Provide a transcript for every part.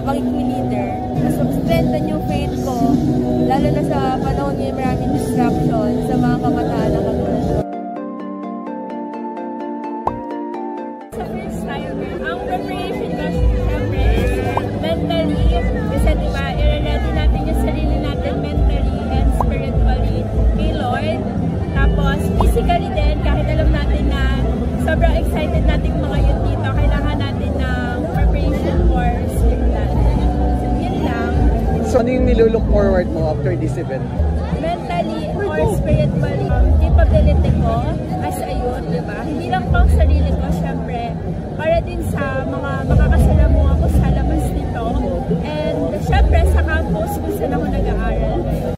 pagiging leader. Mas mag-strengthen yung faith ko, lalo na sa panahon ngayon maraming distraction sa mga kabataan na katulad ko. Sa first timer, ang preparation ko syempre is mentally, kasi diba, i-ready natin yung sarili natin mentally and spiritually kay Lord. Tapos physically din, kahit alam natin na sobrang excited natin mga youth dito, kailangan natin ng preparation for spiritual. So, yun lang. So, ano yung nilulook forward mo after this event? Mentally or spiritually, capability ko as a youth, diba? Hindi lang pang sarili ko, syempre, para din sa mga makakasalamuha ko sa labas nito. And syempre, sa campus kung saan ako nag-aaral ngayon.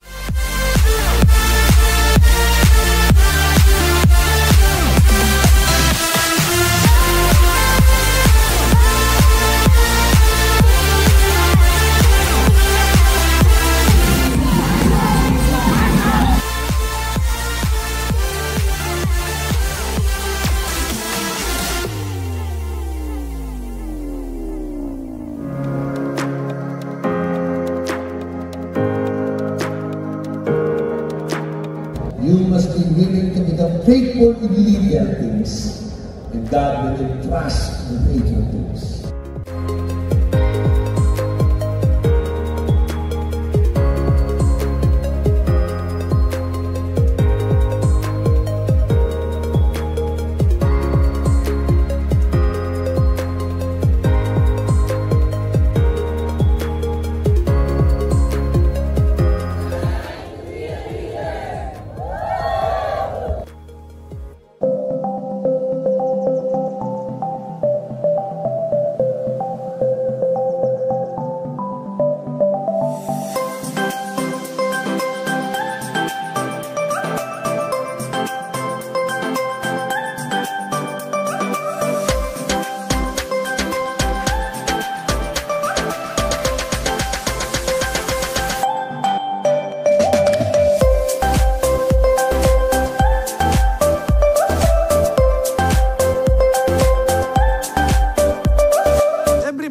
You must be willing to become faithful in little things, and God will entrust the major things.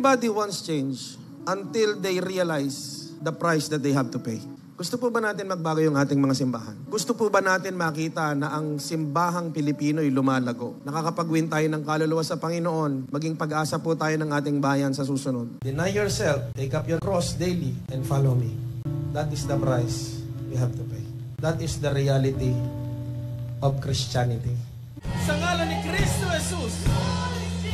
Everybody wants change until they realize the price that they have to pay. Gusto po ba natin magbago yung ating mga simbahan? Gusto po ba natin makita na ang simbahang Pilipino'y lumalago? Nakakapag-win tayo ng kaluluwa sa Panginoon, maging pag-asa po tayo ng ating bayan sa susunod. Deny yourself, take up your cross daily, and follow me. That is the price we have to pay. That is the reality of Christianity. Sa ngalan ni Kristo Jesus,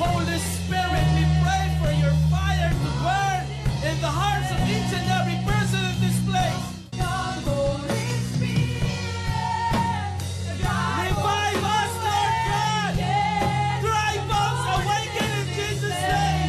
Holy Spirit, we pray for your fire to burn in the hearts of each and every person in this place. Holy Spirit, revive us, Lord God. Drive us, awaken in Jesus' name.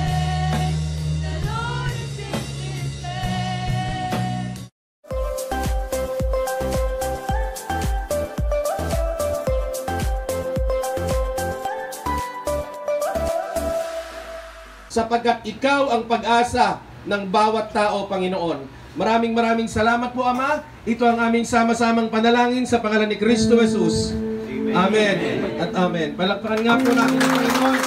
Sapagkat ikaw ang pag-asa ng bawat tao, Panginoon. Maraming salamat po, Ama. Ito ang aming sama-samang panalangin sa pangalan ni Kristo Jesus. Amen. At amen. Palakpakan nga po natin ang Panginoon.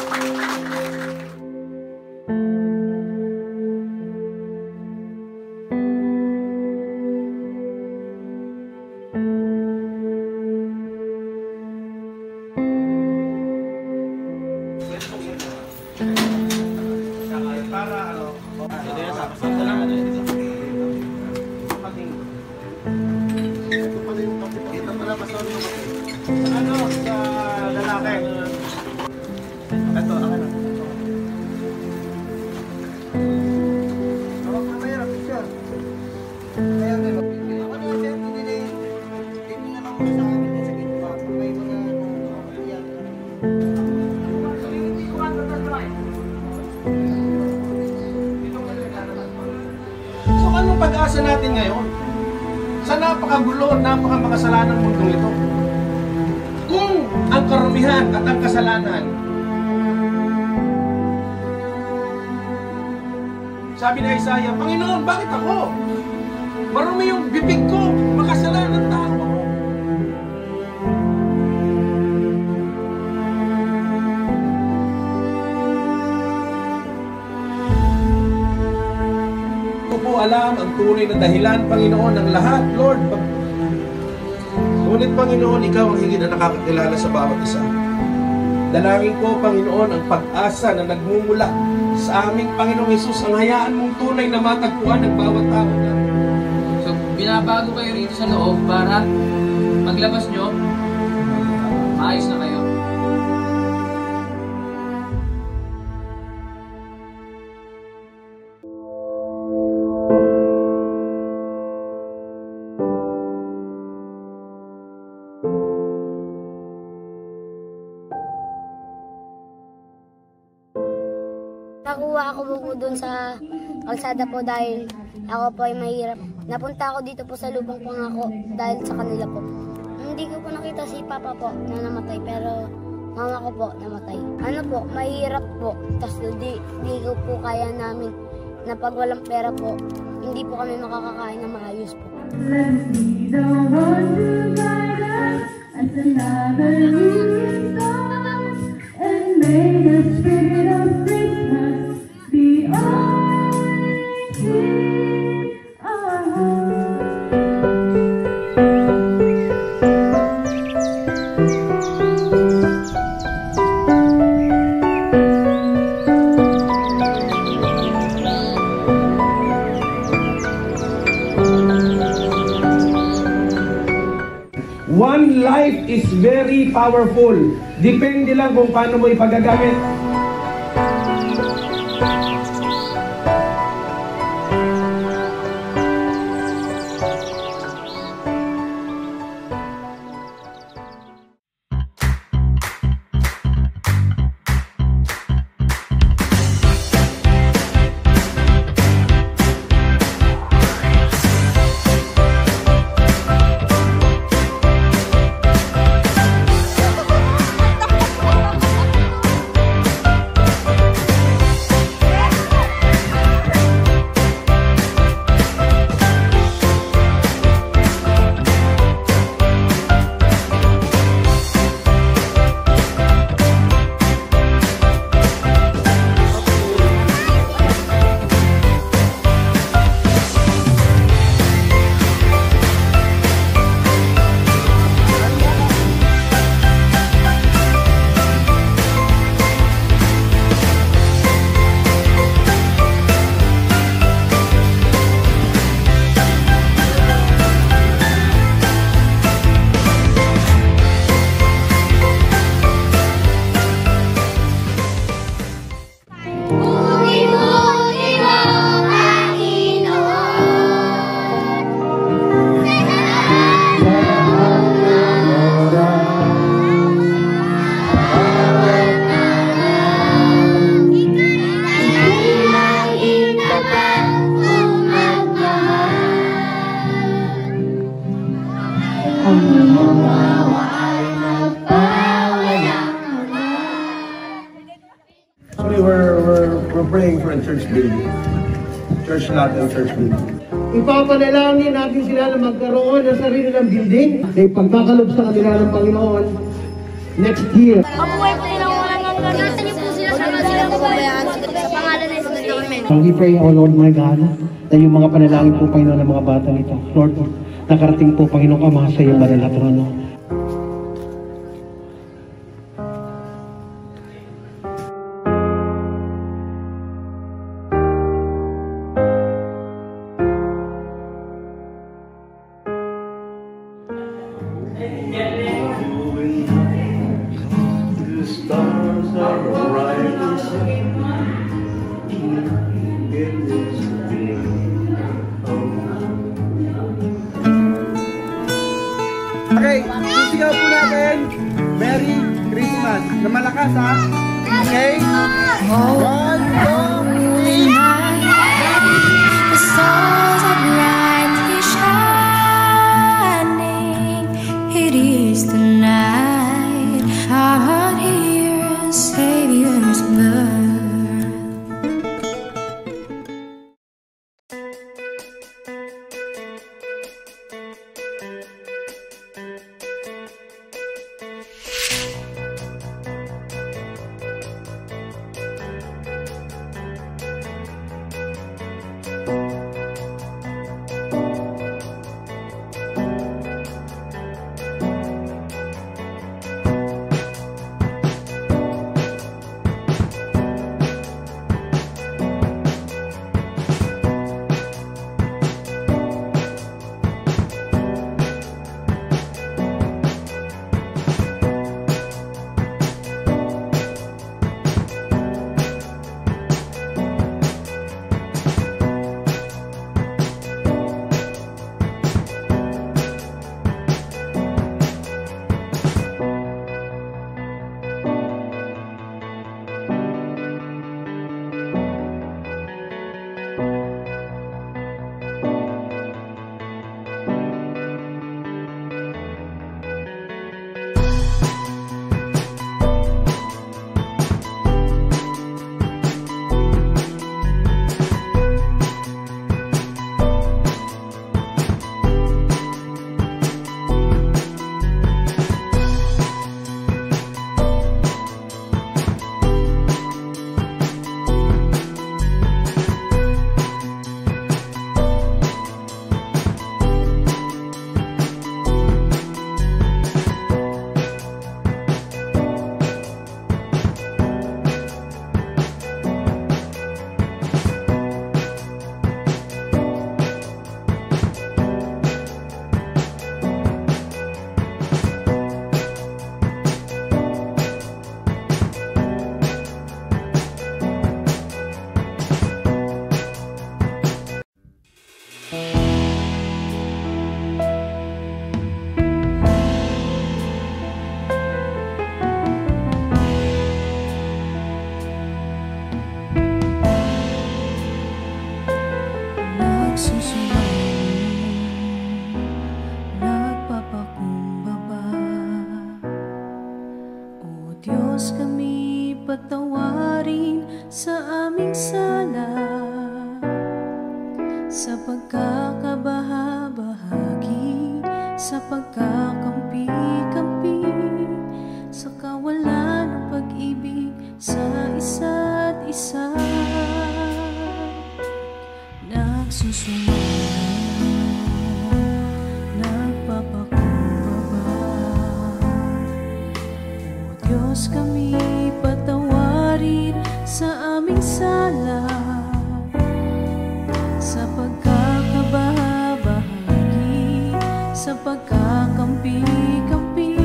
So anong pag-asa natin ngayon? Sa napakagulo, napakamakasalanan mundong ito. Kung ang karumihan at ang kasalanan, sabi ni Isaiah, Panginoon, bakit ako? Marumi yung bibig ko, makasalanan tao ako. mo alam ang tunay na dahilan, Panginoon, ng lahat, Lord. Ngunit, Panginoon, Ikaw ang higit na nakakakilala sa bawat isa. Dalangin ko, Panginoon, ang pag-asa na nagmumula sa aming Panginoong Hesus, ang hayaan mong tunay na matagpuan ng bawat tao. So, binabago kayo rito sa loob para paglabas nyo, maayos na kayo. Nakuha ako po dun sa kalsada po dahil ako po ay mahirap. Napunta ako dito po sa lupang pangako dahil sa kanila po. Hindi ko po nakita si Papa po na namatay pero mama ko po namatay. Ano po, mahirap po. Tapos di ko po kaya namin na pag walang pera po, hindi po kami makakakain na maayos po. Let's be the one to guide us as another year comes and may the spirit of Christmas be always in our hearts. One life is very powerful. Depende lang kung paano mo ipagagamit. Actually, we're praying for a church building. Church lot and church building. Ipapanalangin natin sila na magkaroon ng sarili ng building. Ay pagkakalob sa kanila ng Panginoon next year. Mabuhay po nila walang hanggan. Nasa niyo po sila sa kababayaan sa pangalan ng Jesus namin. We pray, O Lord my God, na yung mga panalangin po, Panginoon, ng mga bata nito. Lord, nakarating po, Panginoon, Ama, sa iyong banal na trono. Okay, sisigaw po natin. Merry Christmas. Na malakas ha. Okay? 1, 2, 3. The stars are brightly shining. It is the night our heart hears Savior's birth. kami patawarin sa aming sala, sa pagkakabahabahagi, sa pagkakampi-kampi, sa kawalan ng pag-ibig sa isa't isa. Nagsusumamo, nagpapakumbaba, O Diyos, kami patawarin sa aming sala, sa pagkakabahabahagi, sa pagkakampi-kampi,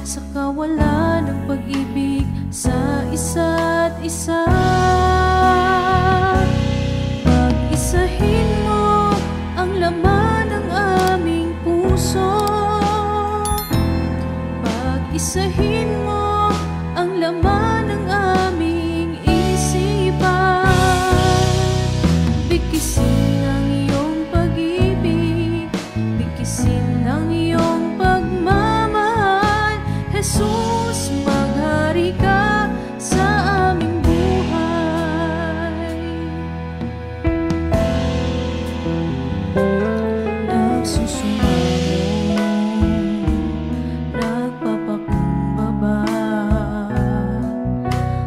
sa kawalan ng pag-ibig sa isa't isa. Pag-isahin mo ang laman ng aming puso, pag-isahin mo ang laman ng aming isipan. Bigkisin ang iyong pag-ibig, bigkisin ang iyong pagmamahal. Jesus, maghari ka sa aming buhay. Nagsusumamo, nagpapakumbaba,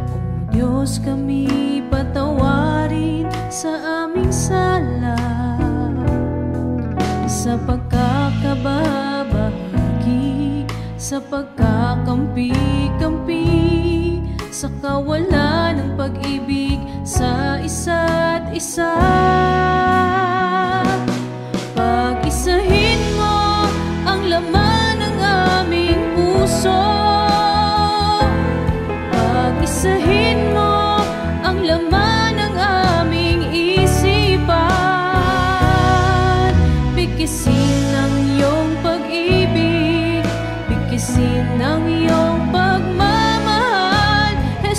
O Diyos, kami patawarin sa aming sala, sa pagkakabahabahagi, sa pagkakampi-kampi, sa kawalan ng pag-ibig sa isa't isa. Pag-isahin mo ang laman ng aming puso, pag-isahin mo ang laman ng aming isipan. Bigkisin ang iyong pag-ibig, bigkisin ang iyong pagmamahal.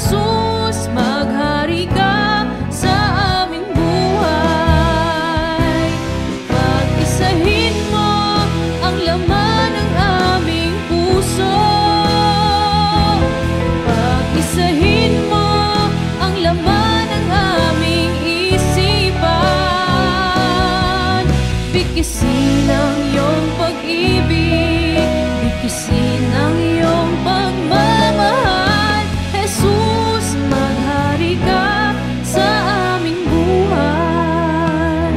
Jesus, maghari ka sa aming buhay. Pag-isahin mo ang laman ng aming puso, pag-isahin mo ang laman ng aming isipan. Bigkisin ang iyong pag-ibig, bigkisin ang iyong pagmamahal. Jesus, maghari ka sa aming buhay.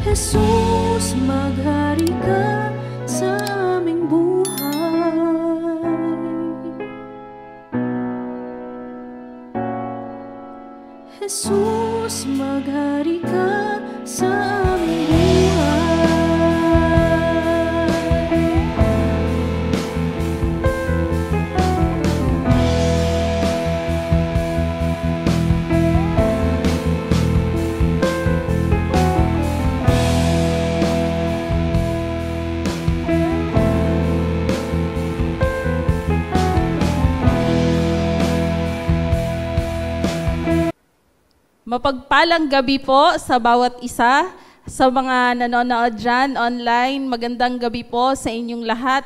Jesus, maghari ka sa aming buhay. Jesus, maghari ka sa aming buhay. Mapagpalang gabi po sa bawat isa, sa mga nanonood dyan online. Magandang gabi po sa inyong lahat.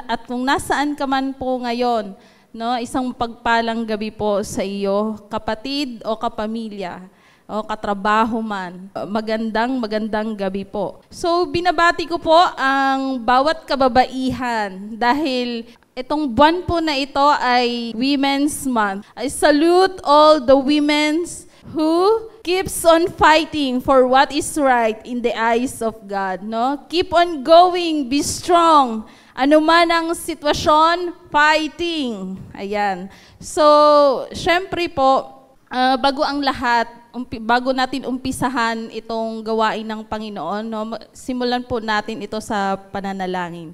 At kung nasaan ka man po ngayon, no, isang mapagpalang gabi po sa iyo, kapatid o kapamilya o katrabaho man. Magandang gabi po. So binabati ko po ang bawat kababaihan dahil itong buwan po na ito ay Women's Month. I salute all the women's who keeps on fighting for what is right in the eyes of God, no? Keep on going, be strong. Ano man ang sitwasyon, fighting. Ayan. So, syempre po, bago ang lahat, bago natin umpisahan itong gawain ng Panginoon, no? Simulan po natin ito sa pananalangin.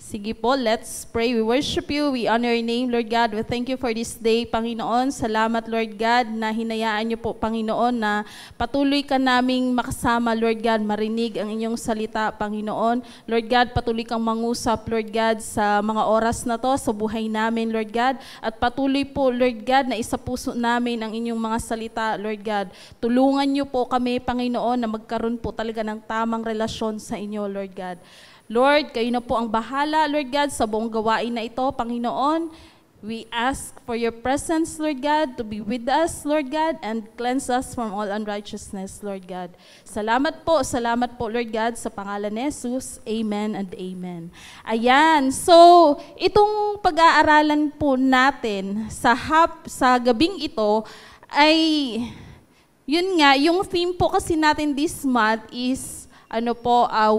Sige po, let's pray. We worship you. We honor your name, Lord God. We thank you for this day, Panginoon. Salamat, Lord God, na hinayaan niyo po, Panginoon, na patuloy ka naming makasama, Lord God, marinig ang inyong salita, Panginoon. Lord God, patuloy kang mangusap, Lord God, sa mga oras na to, sa buhay namin, Lord God. At patuloy po, Lord God, na isapuso namin ang inyong mga salita, Lord God. Tulungan niyo po kami, Panginoon, na magkaroon po talaga ng tamang relasyon sa inyo, Lord God. Lord, kayo na po ang bahala, Lord God, sa buong gawain na ito, Panginoon. We ask for your presence, Lord God, to be with us, Lord God, and cleanse us from all unrighteousness, Lord God. Salamat po, Lord God, sa pangalan ni Jesus. Amen and amen. Ayan, so itong pag-aaralan po natin sa gabing ito ay, yun nga, yung theme po kasi natin this month is,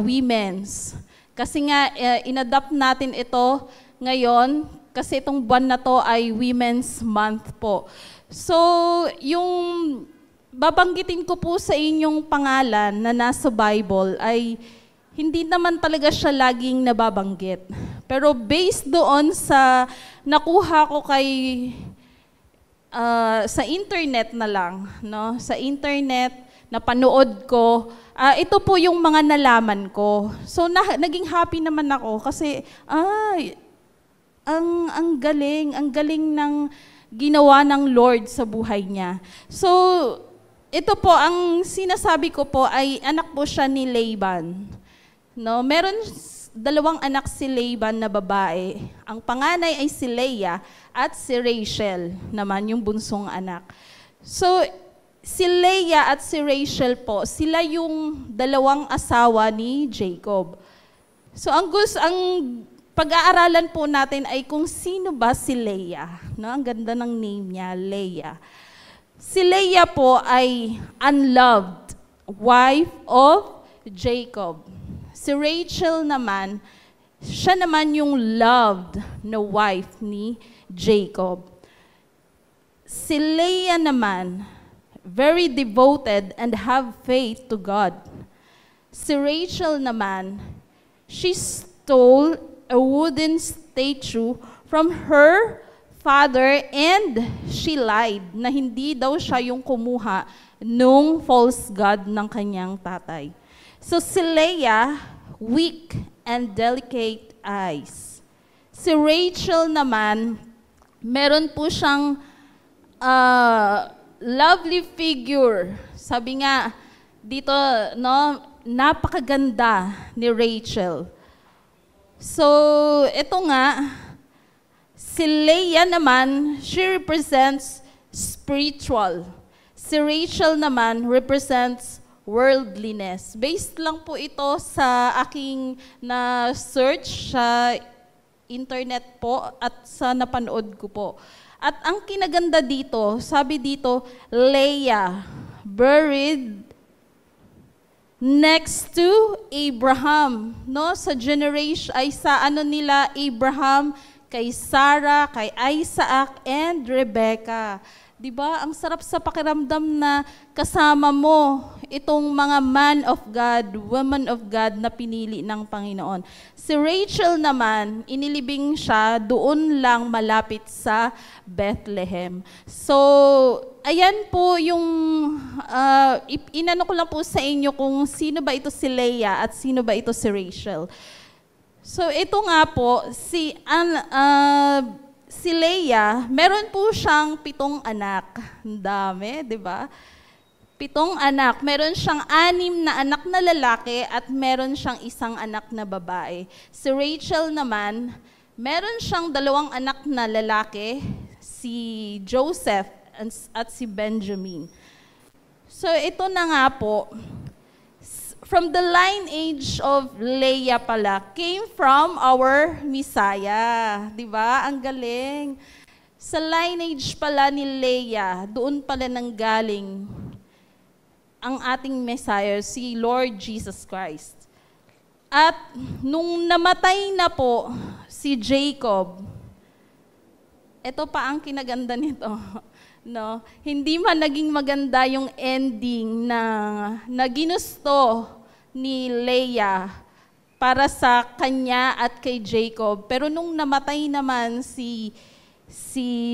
women's. Kasi nga, in-adapt natin ito ngayon, kasi itong buwan na to ay Women's Month po. So, yung babanggitin ko po sa inyong pangalan na nasa Bible ay hindi naman talaga siya laging nababanggit. Pero based doon sa nakuha ko sa internet na lang, no? Sa internet, napanood ko, ito po yung mga nalaman ko. So, naging happy naman ako kasi, ang galing ng ginawa ng Lord sa buhay niya. So, ito po, ang sinasabi ko po ay anak po siya ni Laban. No, meron 2 anak si Laban na babae. Ang panganay ay si Leah at si Rachel naman, yung bunsong anak. So, si Leah at si Rachel po, sila yung 2 asawa ni Jacob. So, ang pag-aaralan po natin ay kung sino ba si Leah. No? Ang ganda ng name niya, Leah. Si Leah po ay unloved wife of Jacob. Si Rachel naman, siya naman yung loved na wife ni Jacob. Si Leah naman, very devoted and have faith to God. Si Rachel naman, she stole a wooden statue from her father and she lied na hindi daw siya yung kumuha nung false god ng kanyang tatay. So si Leah, weak and delicate eyes. Si Rachel naman, meron po siyang lovely figure. Sabi nga dito, no, napakaganda ni Rachel. So, ito nga, si Leah naman, she represents spiritual. Si Rachel naman represents worldliness. Based lang po ito sa aking na-search sa internet po at sa napanood ko po. At ang kinaganda dito, sabi dito, Leah, buried next to Abraham, no? Sa generation ay sa nila Abraham, kay Sarah, kay Isaac and Rebecca. 'Di ba? Ang sarap sa pakiramdam na kasama mo itong mga man of God, woman of God na pinili ng Panginoon. Si Rachel naman, inilibing siya doon lang malapit sa Bethlehem. So, ayan po yung, inano ko lang po sa inyo kung sino ba ito si Leah at sino ba ito si Rachel. So, ito nga po, si Leah, meron po siyang 7 anak. Ang dami, di ba? 7 anak. Meron siyang 6 na anak na lalaki at meron siyang 1 anak na babae. Si Rachel naman, meron siyang 2 anak na lalaki, si Joseph at si Benjamin. So ito na nga po, from the lineage of Leah pala, came from our Messiah. Diba? Ang galing. Sa lineage pala ni Leah, doon pala nanggaling ang ating Messiah, si Lord Jesus Christ. At nung namatay na po si Jacob, ito pa ang kinaganda nito. No? Hindi man naging maganda yung ending na ginusto ni Leah para sa kanya at kay Jacob. Pero nung namatay naman si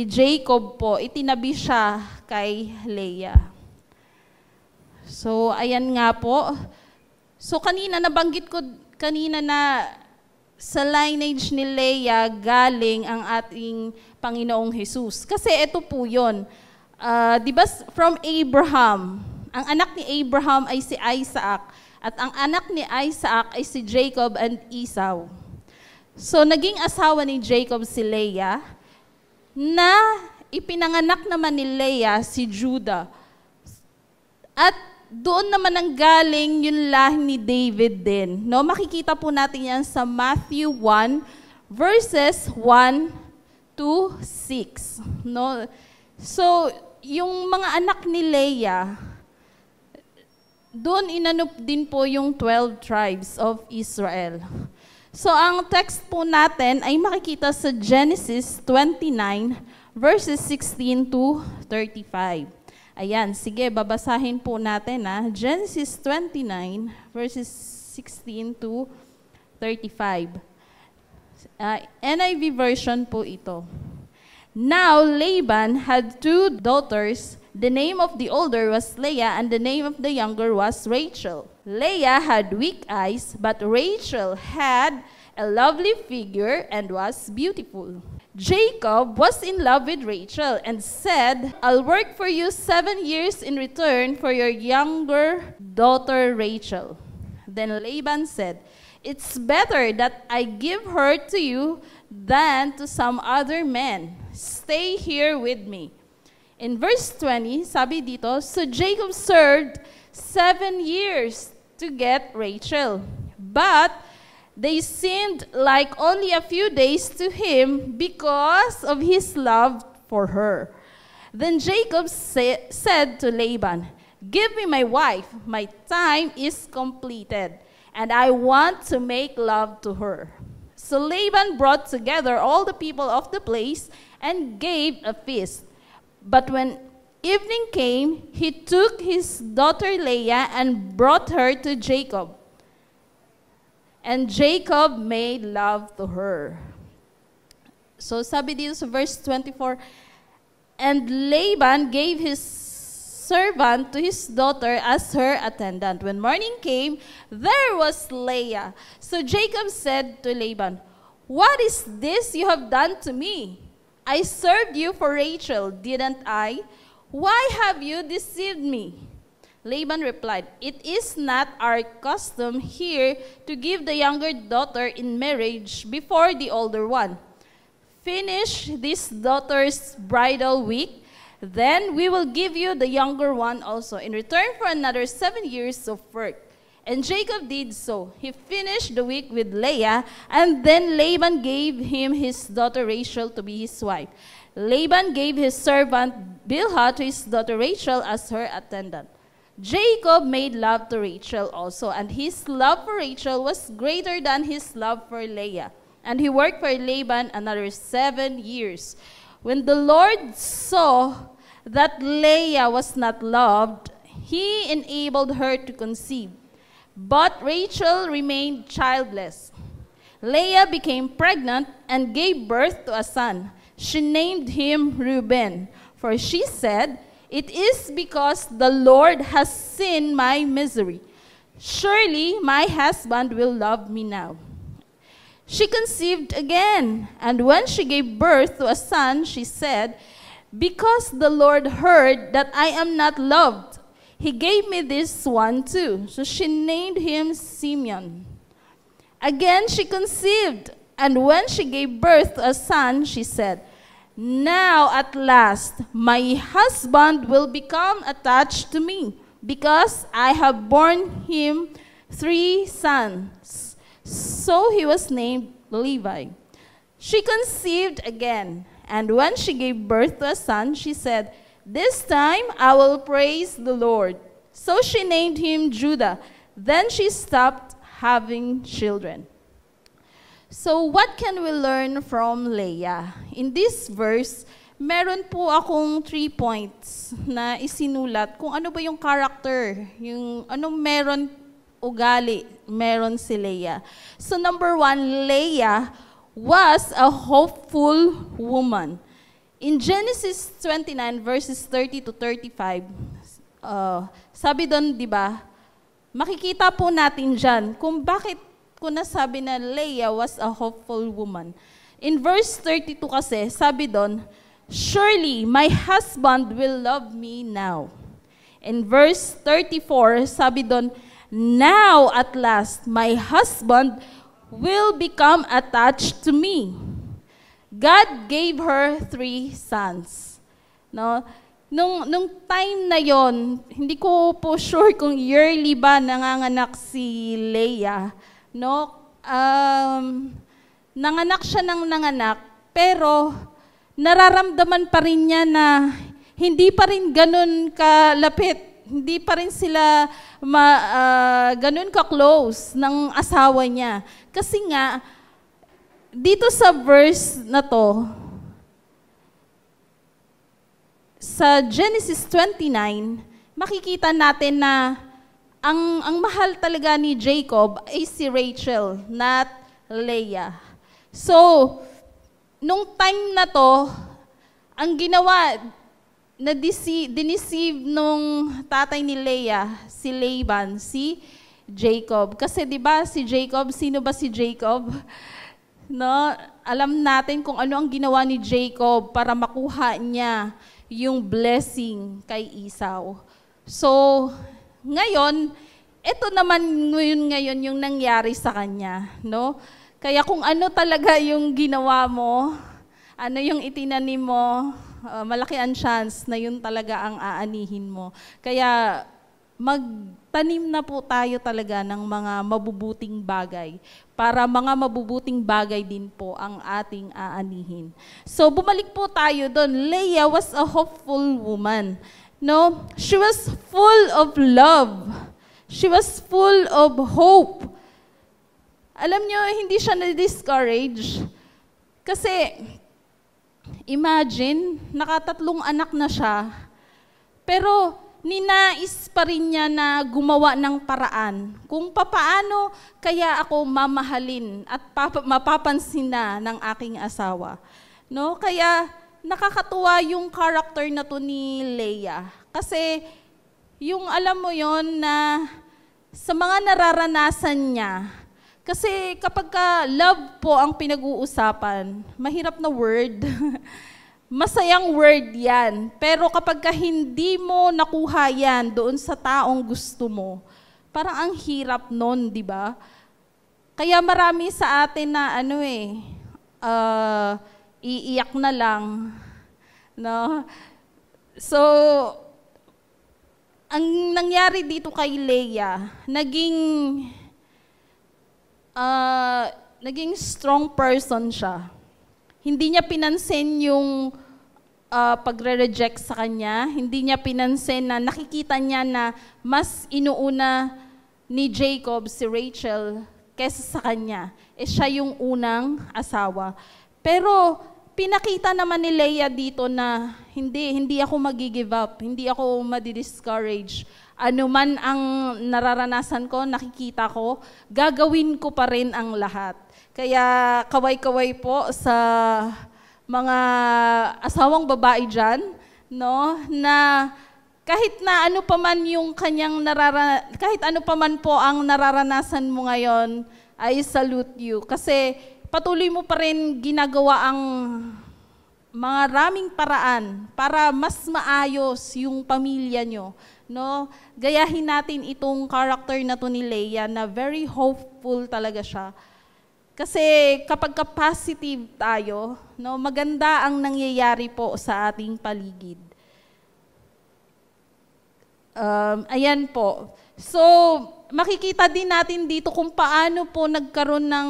Jacob po, itinabi siya kay Leah. So, ayan nga po. So, nabanggit ko kanina na sa lineage ni Leah galing ang ating Panginoong Jesus. Kasi ito po yun. Di ba from Abraham, ang anak ni Abraham ay si Isaac at ang anak ni Isaac ay si Jacob and Esau. So naging asawa ni Jacob si Leah na ipinanganak naman ni Leah si Judah. At doon naman ang galing yung lahi ni David din. No, makikita po natin yan sa Matthew 1 verses 1 to 6. No? So, yung mga anak ni Leah, doon inanop din po yung 12 tribes of Israel. So, ang text po natin ay makikita sa Genesis 29 verses 16 to 35. Ayan, sige, babasahin po natin. Genesis 29 verses 16 to 35. NIV version po ito. Now Laban had 2 daughters. The name of the older was Leah, and the name of the younger was Rachel. Leah had weak eyes, but Rachel had a lovely figure and was beautiful. Jacob was in love with Rachel and said, I'll work for you 7 years in return for your younger daughter Rachel. Then Laban said, it's better that I give her to you than to some other man. Stay here with me. In verse 20, sabi dito, so Jacob served 7 years to get Rachel. But they seemed like only a few days to him because of his love for her. Then Jacob said to Laban, give me my wife, my time is completed, and I want to make love to her. So Laban brought together all the people of the place and gave a feast. But when evening came, he took his daughter Leah and brought her to Jacob. And Jacob made love to her. So sabi dito sa verse 24, and Laban gave his servant to his daughter as her attendant. When morning came, there was Leah. So Jacob said to Laban, what is this you have done to me? I served you for Rachel, didn't I? Why have you deceived me? Laban replied, it is not our custom here to give the younger daughter in marriage before the older one. Finish this daughter's bridal week, then we will give you the younger one also in return for another 7 years of work. And Jacob did so. He finished the week with Leah, and then Laban gave him his daughter Rachel to be his wife. Laban gave his servant Bilhah to his daughter Rachel as her attendant. Jacob made love to Rachel also, and his love for Rachel was greater than his love for Leah. And he worked for Laban another 7 years. When the Lord saw that Leah was not loved, he enabled her to conceive. But Rachel remained childless. Leah became pregnant and gave birth to a son. She named him Reuben, for she said, it is because the Lord has seen my misery. Surely my husband will love me now. She conceived again, and when she gave birth to a son, she said, because the Lord heard that I am not loved, he gave me this one too. So she named him Simeon. Again she conceived, and when she gave birth to a son, she said, now at last my husband will become attached to me, because I have borne him 3 sons. So he was named Levi. She conceived again, and when she gave birth to a son, she said, this time I will praise the Lord. So she named him Judah. Then she stopped having children. So what can we learn from Leah? In this verse, meron po akong 3 points na isinulat kung ano ba yung character, yung anong meron ugali, meron si Leah. So number 1, Leah was a hopeful woman. In Genesis 29 verses 30 to 35, sabi doon, di ba, makikita po natin dyan kung bakit ko nasabi na Leah was a hopeful woman. In verse 32 kasi, sabi doon, surely my husband will love me now. In verse 34, sabi doon, now at last my husband will become attached to me. God gave her 3 sons. No? Nung time na yon, hindi ko po sure kung yearly ba nanganganak si Leah. No? Nanganak siya ng nanganak, pero nararamdaman pa rin niya na hindi pa rin ganun kalapit. Hindi pa rin sila ganun ka-close ng asawa niya. Kasi nga, dito sa verse na to, sa Genesis 29, makikita natin na ang mahal talaga ni Jacob ay si Rachel, not Leah. So, nung time na to, ang ginawa, diniceive nung tatay ni Leah, si Laban, si Jacob. Kasi 'di ba si Jacob, sino ba si Jacob? No, alam natin kung ano ang ginawa ni Jacob para makuha niya yung blessing kay Esau. So, ngayon, ito naman ngayon yung nangyari sa kanya, no? Kaya kung ano talaga yung ginawa mo, ano yung itinanim mo, malaki ang chance na yun talaga ang aanihin mo. Kaya magtanim na po tayo talaga ng mga mabubuting bagay para mga mabubuting bagay din po ang ating aanihin. So bumalik po tayo doon. Leah was a hopeful woman. No? She was full of love. She was full of hope. Alam nyo, hindi siya na-discourage. Kasi imagine, nakatatlong anak na siya, pero ninais pa rin niya na gumawa ng paraan kung papaano kaya ako mamahalin at mapapansin na ng aking asawa. No? Kaya nakakatuwa yung character na to ni Leah. Kasi yung alam mo yon na sa mga nararanasan niya, kasi kapag love po ang pinag-uusapan, mahirap na word. Masayang word yan. Pero kapag hindi mo nakuha yan doon sa taong gusto mo, parang ang hirap nun, di ba? Kaya marami sa atin na iiyak na lang. No? So, ang nangyari dito kay Leah, naging strong person siya. Hindi niya pinansin yung pagre-reject sa kanya. Hindi niya pinansin na nakikita niya na mas inuuna ni Jacob si Rachel kesa sa kanya. Siya yung unang asawa. Pero pinakita naman ni Leah dito na hindi ako mag-give up. Hindi ako madi-discourage. Ano man ang nararanasan ko, nakikita ko, gagawin ko pa rin ang lahat. Kaya kaway-kaway po sa mga asawang babae dyan, no, na kahit na ano pa man yung kanyang kahit ano pa man po ang nararanasan mo ngayon, I salute you. Kasi patuloy mo pa rin ginagawa ang maraming paraan para mas maayos yung pamilya nyo. No? Gayahin natin itong character na to ni Leah na very hopeful talaga siya. Kasi kapag positive tayo, no, maganda ang nangyayari po sa ating paligid. Ayan po. So, makikita din natin dito kung paano po nagkaroon ng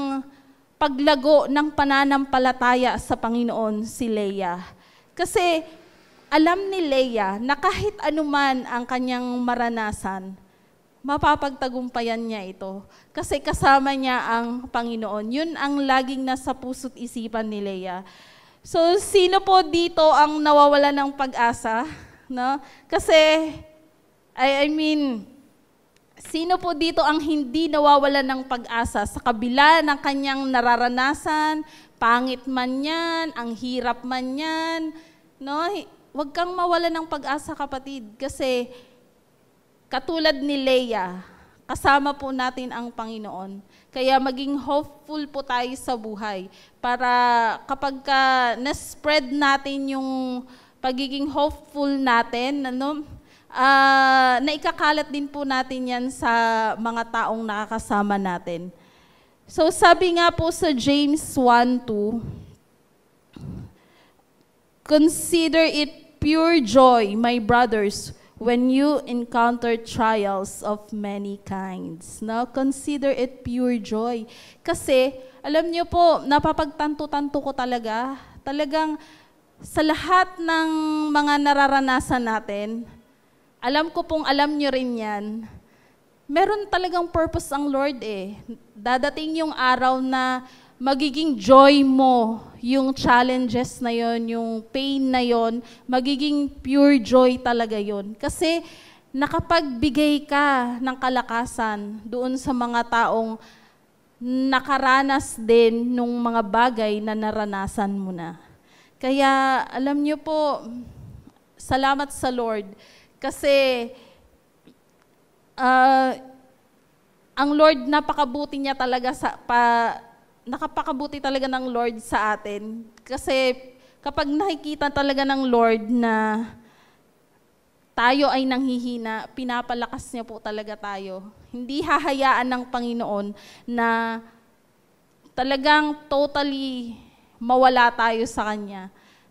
paglago ng pananampalataya sa Panginoon si Leah. Kasi alam ni Leah na kahit anuman ang kanyang maranasan, mapapagtagumpayan niya ito. Kasi kasama niya ang Panginoon. Yun ang laging nasa puso't isipan ni Leah. So, sino po dito ang nawawala ng pag-asa? No? Kasi, sino po dito ang hindi nawawala ng pag-asa sa kabila ng kanyang nararanasan, pangit man yan, ang hirap man yan, no? Huwag kang mawala ng pag-asa, kapatid, kasi katulad ni Leah, kasama po natin ang Panginoon. Kaya maging hopeful po tayo sa buhay para kapag na-spread natin yung pagiging hopeful natin, naikakalat din po natin yan sa mga taong nakakasama natin. So sabi nga po sa James 1:2, Consider it pure joy, my brothers, when you encounter trials of many kinds. No? Consider it pure joy. Kasi, alam niyo po, napapagtanto-tanto ko talaga, talagang sa lahat ng mga nararanasan natin, alam ko pong alam niyo rin yan, meron talagang purpose ang Lord eh. Dadating yung araw na magiging joy mo, yung challenges na yon, yung pain na yon, magiging pure joy talaga yon. Kasi nakapagbigay ka ng kalakasan doon sa mga taong nakaranas din nung mga bagay na naranasan mo na. Kaya alam niyo po, salamat sa Lord. Kasi ang Lord, napakabuti niya talaga nakapakabuti talaga ng Lord sa atin. Kasi kapag nakikita talaga ng Lord na tayo ay nanghihina, pinapalakas niya po talaga tayo. Hindi hahayaan ng Panginoon na talagang totally mawala tayo sa Kanya.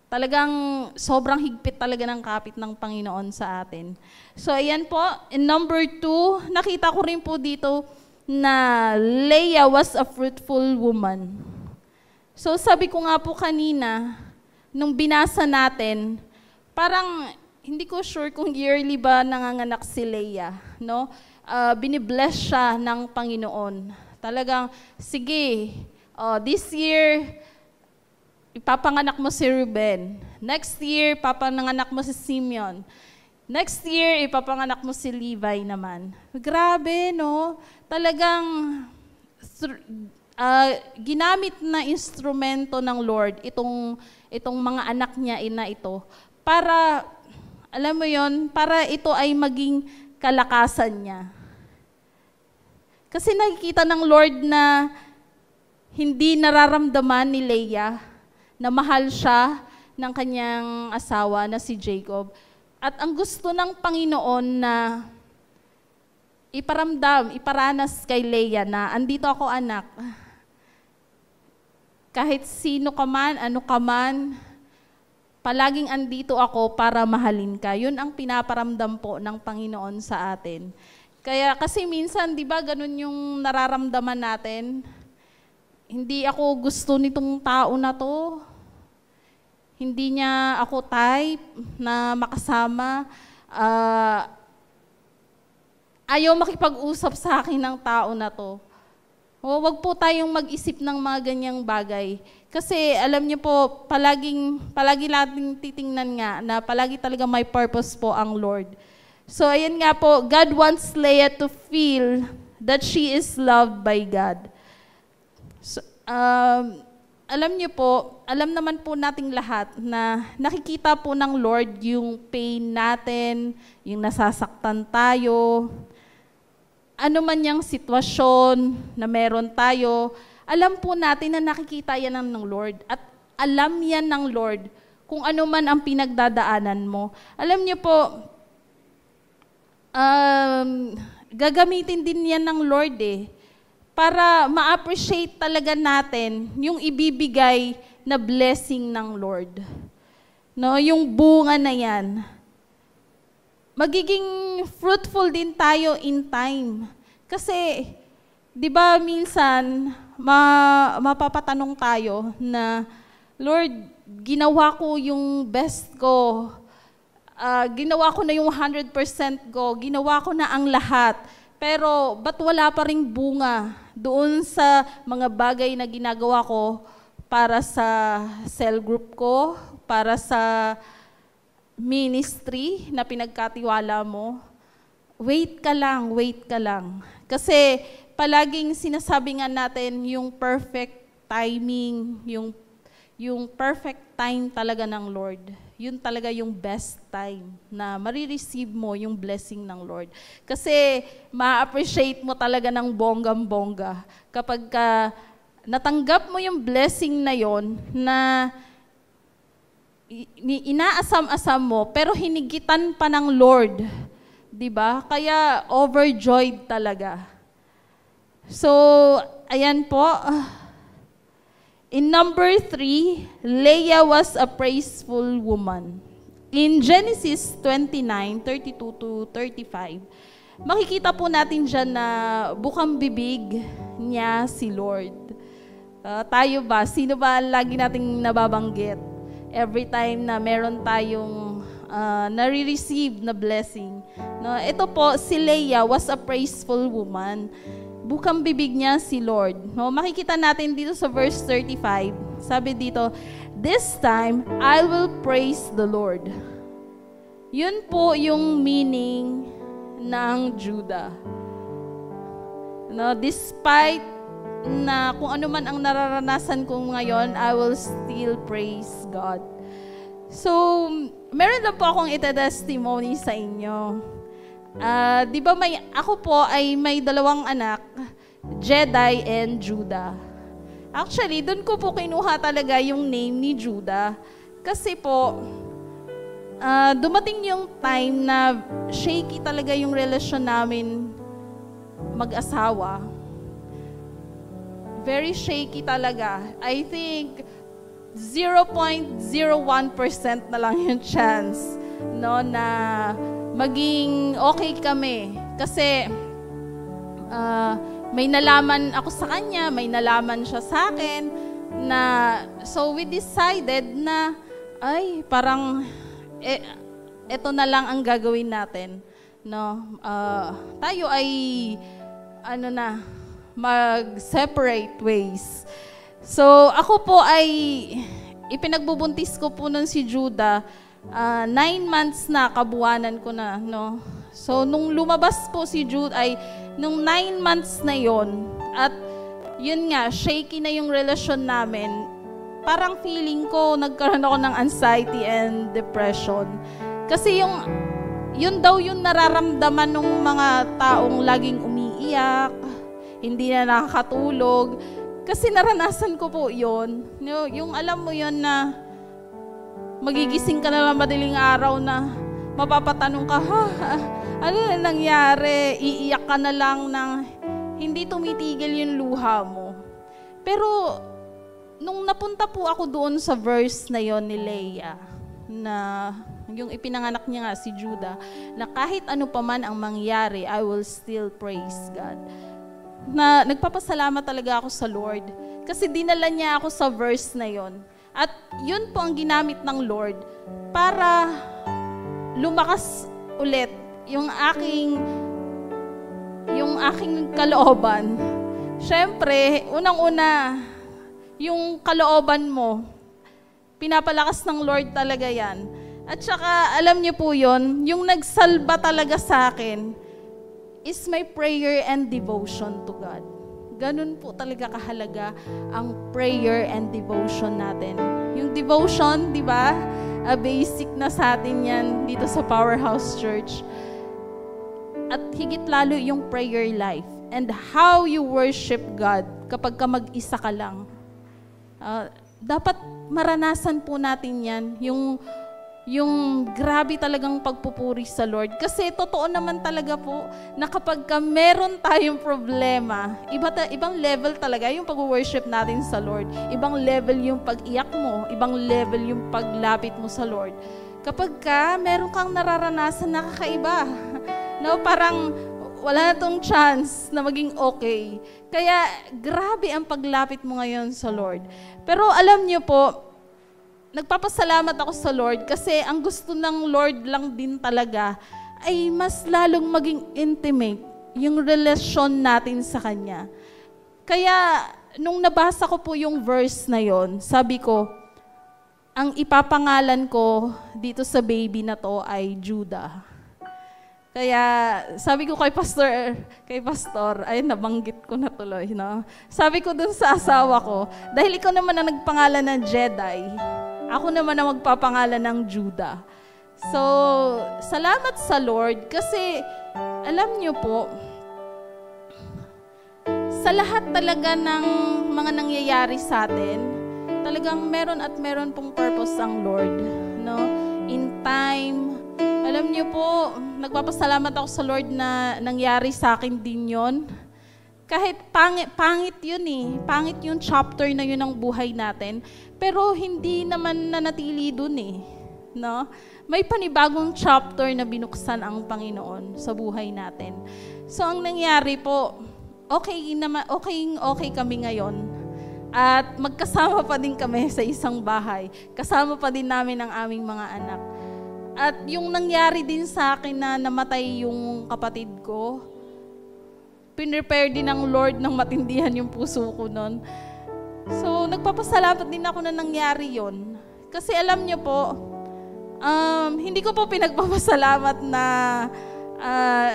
Talagang sobrang higpit talaga ng kapit ng Panginoon sa atin. So ayan po, in number 2, nakita ko rin po dito na Leah was a fruitful woman. So sabi ko nga po kanina, nung binasa natin, parang hindi ko sure kung yearly ba nanganganak si Leah. No? Binibless siya ng Panginoon. Talagang, sige, this year, ipapanganak mo si Ruben. Next year, papanganak mo si Simeon. Next year, ipapanganak mo si Levi naman. Grabe, no? Talagang ginamit na instrumento ng Lord itong mga anak niya na ito para, alam mo yon, para ito ay maging kalakasan niya. Kasi nakikita ng Lord na hindi nararamdaman ni Leah na mahal siya ng kanyang asawa na si Jacob. At ang gusto ng Panginoon na iparanas kay Leah na, andito ako anak. Kahit sino ka man, ano ka man, palaging andito ako para mahalin ka. Yun ang pinaparamdam po ng Panginoon sa atin. Kaya kasi minsan, di ba, ganun yung nararamdaman natin. Hindi ako gusto nitong tao na to. Hindi niya ako type na makasama. Ayaw makipag-usap sa akin ng tao na to. Huwag po tayong mag-isip ng mga ganyang bagay. Kasi alam niyo po, palagi natin titingnan nga na palagi talaga may purpose po ang Lord. So ayan nga po, God wants Leah to feel that she is loved by God. So, alam niyo po, alam naman po nating lahat na nakikita po ng Lord yung pain natin, yung nasasaktan tayo, ano man yung sitwasyon na meron tayo, alam po natin na nakikita yan ng Lord. At alam yan ng Lord kung ano man ang pinagdadaanan mo. Alam niyo po, gagamitin din yan ng Lord para ma-appreciate talaga natin yung ibibigay na blessing ng Lord. No, yung bunga na yan. Magiging fruitful din tayo in time. Kasi, di ba minsan, mapapatanong tayo na, Lord, ginawa ko yung best ko. Ginawa ko na yung 100% ko. Ginawa ko na ang lahat. Pero, ba't wala pa ring bunga doon sa mga bagay na ginagawa ko para sa cell group ko, para sa ministry na pinagkatiwala mo? Wait ka lang. Kasi palaging sinasabi nga natin yung perfect timing, yung perfect time talaga ng Lord. Yun talaga yung best time na marireceive mo yung blessing ng Lord. Kasi ma-appreciate mo talaga ng bonggam-bongga kapag natanggap mo yung blessing na yon na inaasam-asam mo pero hinigitan pa ng Lord. 'Di ba? Kaya overjoyed talaga. So, ayan po. In number 3, Leah was a praiseful woman. In Genesis 29:32 to 35, makikita po natin dyan na bukang bibig niya si Lord. Tayo ba? Sino ba lagi nating nababanggit? Every time na meron tayong nare-receive na blessing. No? Ito po, si Leah was a praiseful woman. Bukang bibig niya si Lord. No? Makikita natin dito sa verse 35. Sabi dito, "This time, I will praise the Lord." Yun po yung meaning ng Judah. No, despite na kung ano man ang nararanasan ko ngayon, I will still praise God. So, meron lang po akong ita-testimony sa inyo. Di ba ako po ay may 2 anak, Jedi and Judah. Actually, doon ko po kinuha talaga yung name ni Judah. Kasi po, dumating yung time na shaky talaga yung relasyon namin mag-asawa. Very shaky talaga. I think 0.01% na lang yung chance, no, na maging okay kami. Kasi may nalaman ako sa kanya, may nalaman siya sa akin, na so we decided na parang eto na lang ang gagawin natin, no. Tayo ay mag-separate ways. So ako po ay ipinagbubuntis ko po nun si Judah, 9 months na, kabuwanan ko na, no. So nung lumabas po si Judah ay nung 9 months na yon, at yun nga, shaky na yung relasyon namin. Parang feeling ko nagkaroon ako ng anxiety and depression. Kasi yun daw yung nararamdaman ng mga taong laging umiiyak, hindi na nakakatulog. Kasi naranasan ko po yun. Yung alam mo yun na magigising ka na lang madaling araw na mapapatanong ka, ano na nangyari? Iiyak ka na lang ng hindi tumitigil yung luha mo. Pero nung napunta po ako doon sa verse na yon ni Leah, na yung ipinanganak niya nga si Judah, na kahit ano pa man ang mangyari, I will still praise God. Na nagpapasalamat talaga ako sa Lord. Kasi dinala niya ako sa verse na yon. At yun po ang ginamit ng Lord para lumakas ulit yung aking kalooban. Siyempre, unang-una, yung kalooban mo, pinapalakas ng Lord talaga yan. At saka, alam niyo po yun, yung nagsalba talaga sa akin is my prayer and devotion to God. Ganun po talaga kahalaga ang prayer and devotion natin. Yung devotion, di ba? Basic na sa atin yan dito sa Powerhouse Church. At higit lalo yung prayer life and how you worship God kapag ka mag-isa ka lang. Dapat maranasan po natin yan, yung grabe talagang pagpupuri sa Lord. Kasi totoo naman talaga po na kapag ka meron tayong problema, ibang level talaga yung pag-worship natin sa Lord. Ibang level yung pag-iyak mo, ibang level yung paglapit mo sa Lord. Kapag ka meron kang nararanasan na kakaiba, no, parang wala na tong chance na maging okay. Kaya grabe ang paglapit mo ngayon sa Lord. Pero alam niyo po, nagpapasalamat ako sa Lord kasi ang gusto ng Lord lang din talaga ay mas lalong maging intimate yung relasyon natin sa Kanya. Kaya nung nabasa ko po yung verse na yon, sabi ko, ang ipapangalan ko dito sa baby na to ay Judah. Kaya sabi ko kay pastor, ay nabanggit ko na tuloy, no? Sabi ko dun sa asawa ko, dahil ikaw naman ang nagpangalan ng Jedi, ako naman ang magpapangalan ng Judah. So, salamat sa Lord kasi alam niyo po, sa lahat talaga ng mga nangyayari sa atin, talagang meron at meron pong purpose ang Lord, no? In time, alam niyo po, nagpapasalamat ako sa Lord na nangyari sa akin din yon. kahit pangit yun eh. Pangit yung chapter na yun ng buhay natin. Pero hindi naman nanatili dun eh. No? May panibagong chapter na binuksan ang Panginoon sa buhay natin. So ang nangyari po, okay kami ngayon. At magkasama pa din kami sa isang bahay. Kasama pa din namin ang aming mga anak. At yung nangyari din sa akin na namatay yung kapatid ko, pinrepare din ng Lord ng matindihan yung puso ko nun. So, nagpapasalamat din ako na nangyari yon. Kasi alam niyo po, hindi ko po pinagpapasalamat na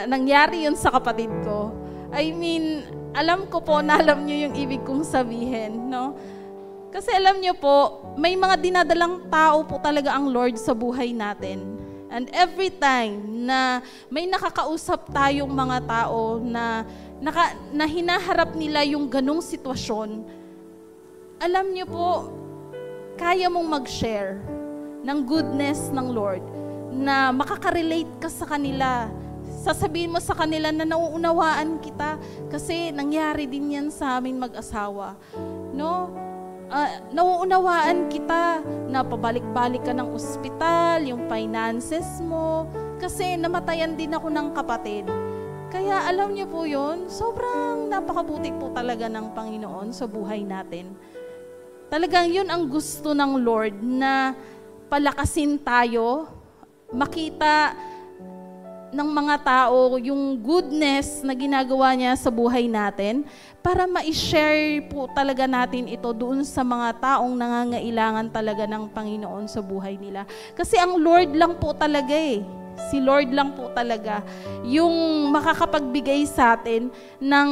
nangyari yon sa kapatid ko. I mean, alam ko po na alam niyo yung ibig kong sabihin, no? Kasi alam niyo po, may mga dinadalang tao po talaga ang Lord sa buhay natin. And every time na may nakakausap tayong mga tao na hinaharap nila yung ganong sitwasyon, alam niyo po, kaya mong mag-share ng goodness ng Lord na makaka-relate ka sa kanila. Sasabihin mo sa kanila na nauunawaan kita kasi nangyari din yan sa aming mag-asawa. No? Nauunawaan kita na pabalik-balik ka ng ospital, yung finances mo, kasi namatayan din ako ng kapatid. Kaya alam niyo po yun, sobrang napakabuti po talaga ng Panginoon sa buhay natin. Talagang yun ang gusto ng Lord na palakasin tayo, makita ng mga tao yung goodness na ginagawa niya sa buhay natin para ma-share po talaga natin ito doon sa mga taong nangangailangan talaga ng Panginoon sa buhay nila. Kasi ang Lord lang po talaga eh. Si Lord lang po talaga yung makakapagbigay sa atin ng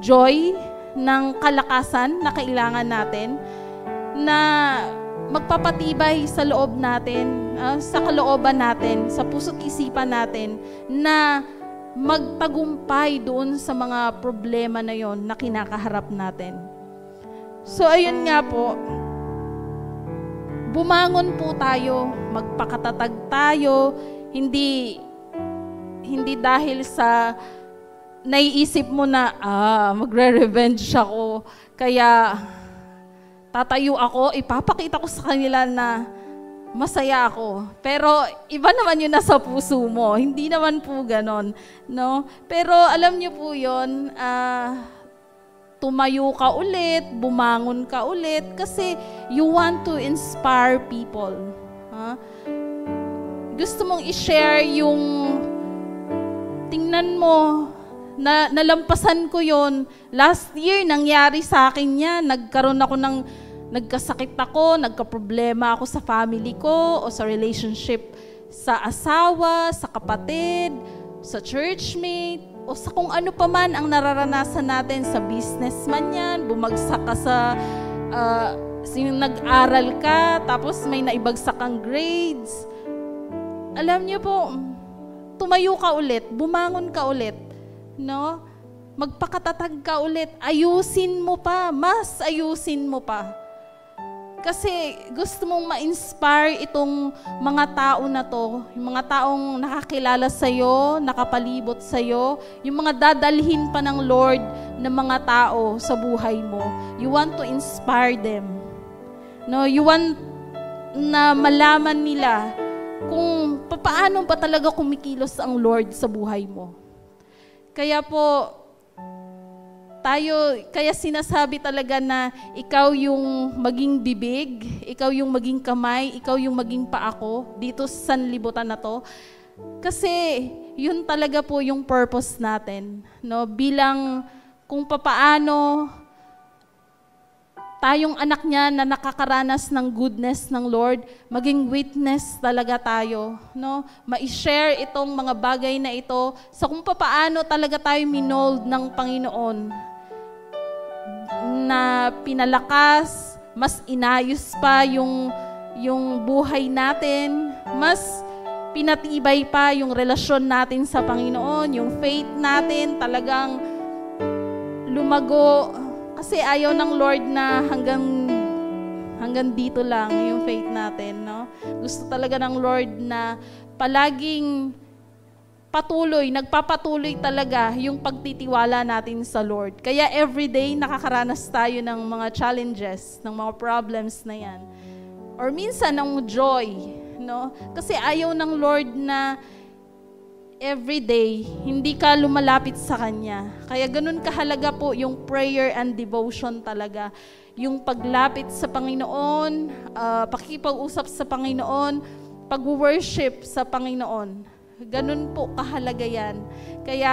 joy, ng kalakasan na kailangan natin, na magpapatibay sa loob natin, sa kalooban natin, sa puso't isipan natin, na magtagumpay doon sa mga problema na yon na kinakaharap natin. So ayun nga po, bumangon po tayo, magpakatatag tayo, hindi dahil sa naiisip mo na, magre-revenge ako, kaya tatayo ako, ipapakita ko sa kanila na masaya ako. Pero iba naman yun nasa puso mo, hindi naman po ganon. No? Pero alam niyo po yun, tumayo ka ulit, bumangon ka ulit, kasi you want to inspire people. Gusto mong i-share yung, tingnan mo, nalampasan ko yon. Last year, nangyari sa akin yan. Nagkasakit ako, nagkaproblema ako sa family ko, o sa relationship sa asawa, sa kapatid, sa churchmate, o sa kung ano pa man ang nararanasan natin sa business man yan, bumagsak ka sa, nag-aral ka, tapos may naibagsak kang grades. Alam niyo po, tumayo ka ulit, bumangon ka ulit, no? Magpakatatag ka ulit, ayusin mo pa, mas ayusin mo pa. Kasi gusto mong ma-inspire itong mga tao na to, yung mga taong nakakilala sa'yo, nakapalibot sa'yo, yung mga dadalhin pa ng Lord na mga tao sa buhay mo. You want to inspire them. No, you want na malaman nila kung paano ba talaga kumikilos ang Lord sa buhay mo. Kaya po, kaya sinasabi talaga na ikaw yung maging bibig, ikaw yung maging kamay, ikaw yung maging paako dito sa sanlibutan na to. Kasi yun talaga po yung purpose natin, no? Bilang kung papaano tayong anak niya na nakakaranas ng goodness ng Lord, maging witness talaga tayo, no? Ma-share itong mga bagay na ito sa kung papaano talaga tayo minold ng Panginoon, na pinalakas, mas inayos pa yung buhay natin, mas pinatibay pa yung relasyon natin sa Panginoon, yung faith natin talagang lumago. Kasi ayaw ng Lord na hanggang dito lang yung faith natin, no? Gusto talaga ng Lord na palaging nagpapatuloy talaga yung pagtitiwala natin sa Lord. Kaya everyday nakakaranas tayo ng mga challenges, ng mga problems na yan. Or minsan ng joy, no? Kasi ayaw ng Lord na everyday hindi ka lumalapit sa Kanya. Kaya ganun kahalaga po yung prayer and devotion talaga. Yung paglapit sa Panginoon, pakikipag-usap sa Panginoon, pag-worship sa Panginoon. Ganun po kahalaga yan. Kaya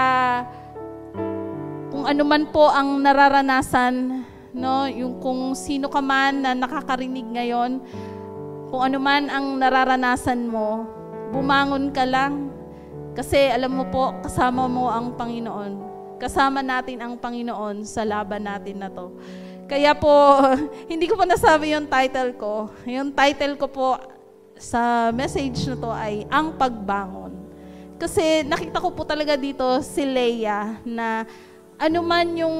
kung ano man po ang nararanasan, no, yung kung sino ka man na nakakarinig ngayon, kung ano man ang nararanasan mo, bumangon ka lang. Kasi alam mo po, kasama mo ang Panginoon. Kasama natin ang Panginoon sa laban natin na to. Kaya po, hindi ko pa nasabi yung title ko. Yung title ko po sa message na to ay Ang Pagbangon. Kasi nakita ko po talaga dito si Leah na ano man yung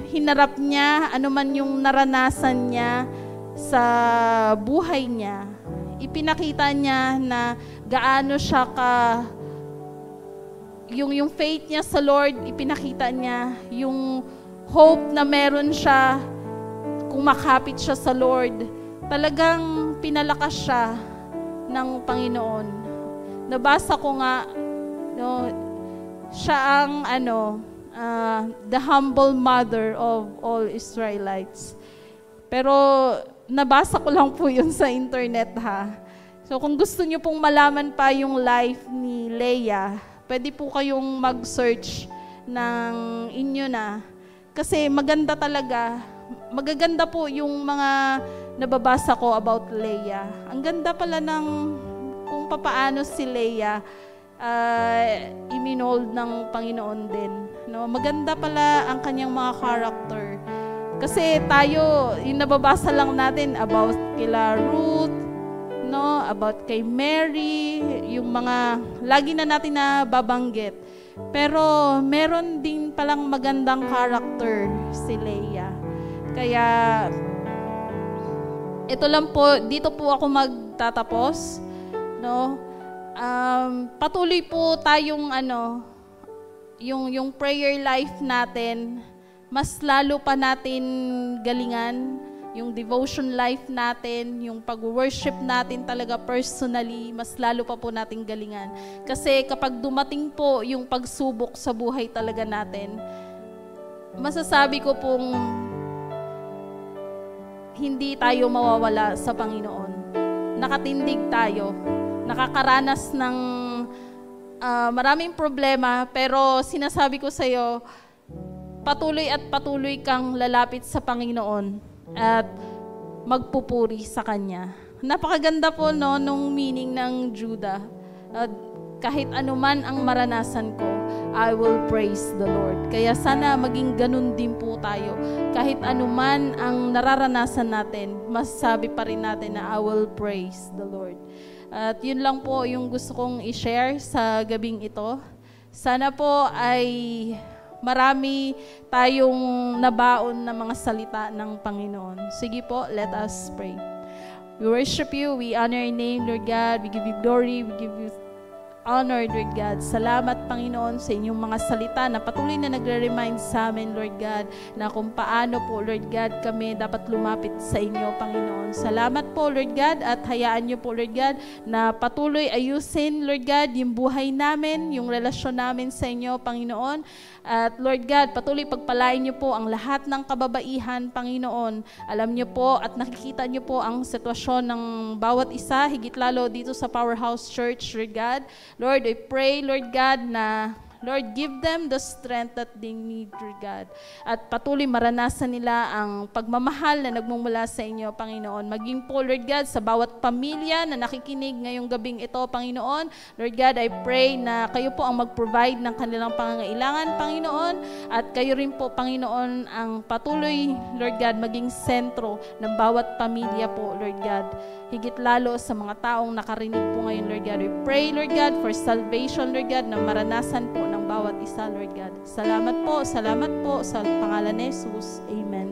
hinarap niya, ano man yung naranasan niya sa buhay niya, ipinakita niya na gaano siya yung faith niya sa Lord, ipinakita niya yung hope na meron siya kung makapit siya sa Lord. Talagang pinalakas siya ng Panginoon. Nabasa ko nga, no, siya ang the humble mother of all Israelites. Pero nabasa ko lang po yun sa internet, ha. So kung gusto niyo pong malaman pa yung life ni Leah, pwede po kayong mag-search ng inyo na. Kasi maganda talaga. Magaganda po yung mga nababasa ko about Leah. Ang ganda pala ng kung papaano si Leah iminold ng Panginoon din. No? Maganda pala ang kanyang mga character. Kasi tayo, yung nababasa lang natin about kila Ruth, no? About kay Mary, yung mga lagi na natin na babanggit. Pero meron din palang magandang character si Leah. Kaya ito lang po, dito po ako magtatapos, no? Patuloy po tayong yung prayer life natin, mas lalo pa natin galingan, yung devotion life natin, yung pag-worship natin talaga personally, mas lalo pa po natin galingan. Kasi kapag dumating po yung pagsubok sa buhay talaga natin, masasabi ko pong hindi tayo mawawala sa Panginoon. Nakatindig tayo. Nakakaranas ng maraming problema, pero sinasabi ko sa iyo, patuloy at patuloy kang lalapit sa Panginoon at magpupuri sa Kanya. Napakaganda po, no, nung meaning ng Judah. Kahit anuman ang maranasan ko, I will praise the Lord. Kaya sana maging ganun din po tayo. Kahit anuman ang nararanasan natin, masasabi pa rin natin na I will praise the Lord. At yun lang po yung gusto kong i-share sa gabing ito. Sana po ay marami tayong nabaon na mga salita ng Panginoon. Sige po, let us pray. We worship you, we honor your name, Lord God. We give you glory, we give you honor, Lord God. Salamat, Panginoon, sa inyong mga salita na patuloy na nagre-remind sa amin, Lord God, na kung paano po, Lord God, kami dapat lumapit sa inyo, Panginoon. Salamat po, Lord God, at hayaan niyo po, Lord God, na patuloy ayusin, Lord God, yung buhay namin, yung relasyon namin sa inyo, Panginoon. At Lord God, patuloy pagpalain niyo po ang lahat ng kababaihan, Panginoon. Alam niyo po at nakikita niyo po ang sitwasyon ng bawat isa, higit lalo dito sa Powerhouse Church, Lord God. Lord, I pray, Lord God, na Lord, give them the strength that they need, Lord God. At patuloy maranasan nila ang pagmamahal na nagmumula sa inyo, Panginoon. Maging po, Lord God, sa bawat pamilya na nakikinig ngayong gabing ito, Panginoon. Lord God, I pray na kayo po ang mag-provide ng kanilang pangangailangan, Panginoon. At kayo rin po, Panginoon, ang patuloy, Lord God, maging sentro ng bawat pamilya po, Lord God. Higit lalo sa mga taong nakarinig po ngayon, Lord God. We pray, Lord God, for salvation, Lord God, na maranasan po ng bawat isa, Lord God. Salamat po sa pangalan ni Jesus. Amen.